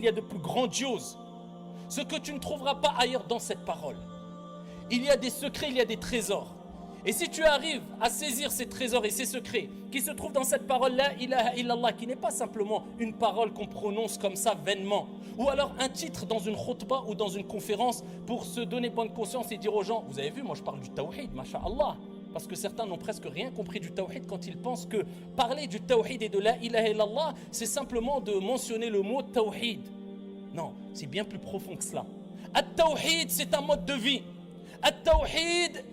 il y a de plus grandiose, ce que tu ne trouveras pas ailleurs dans cette parole. Il y a des secrets, il y a des trésors. Et si tu arrives à saisir ces trésors et ces secrets qui se trouvent dans cette parole, la ilaha illallah, qui n'est pas simplement une parole qu'on prononce comme ça vainement, ou alors un titre dans une khutbah ou dans une conférence pour se donner bonne conscience et dire aux gens, vous avez vu, moi je parle du tawhid, masha'Allah. Parce que certains n'ont presque rien compris du tawhid quand ils pensent que parler du tawhid et de la ilaha illallah, c'est simplement de mentionner le mot tawhid. Non, c'est bien plus profond que cela. At-tawhid, c'est un mode de vie. At-tawhid,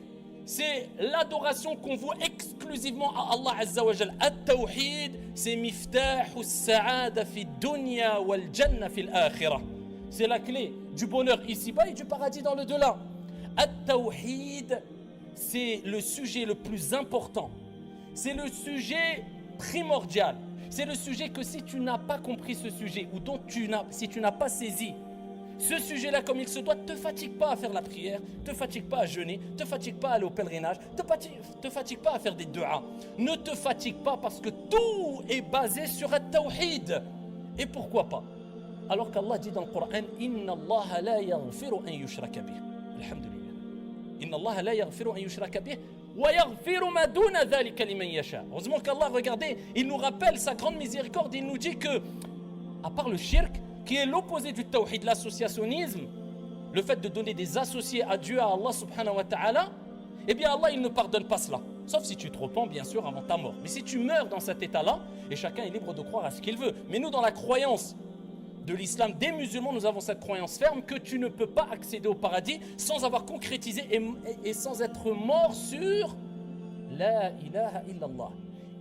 c'est l'adoration qu'on voue exclusivement à Allah Azza wa Jal. At-tawhid, c'est miftahu as-sa'ada fi dunya wal jannah fi al-akhirah. C'est la clé du bonheur ici-bas et du paradis dans le delà. At-tawhid, c'est le sujet le plus important. C'est le sujet primordial. C'est le sujet que si tu n'as pas compris ce sujet ou si tu n'as pas saisi ce sujet-là comme il se doit, te fatigue pas à faire la prière, te fatigue pas à jeûner, te fatigue pas à aller au pèlerinage, te fatigue pas à faire des du'as. Ne te fatigue pas parce que tout est basé sur le tawhid. Et pourquoi pas? Alors qu'Allah dit dans le Coran, Inna Allah la yaghfiru an yushraka bih. Alhamdulillah. Inna Allah la yaghfiru an yushraka bih. Heureusement qu'Allah, regardez, il nous rappelle sa grande miséricorde. Il nous dit que, à part le shirk, qui est l'opposé du tawhid, l'associationnisme, le fait de donner des associés à Dieu, à Allah subhanahu wa ta'ala, eh bien Allah, il ne pardonne pas cela. Sauf si tu te repens, bien sûr, avant ta mort. Mais si tu meurs dans cet état-là, et chacun est libre de croire à ce qu'il veut. Mais nous, dans la croyance de l'islam des musulmans, nous avons cette croyance ferme que tu ne peux pas accéder au paradis sans avoir concrétisé et sans être mort sur la ilaha illallah.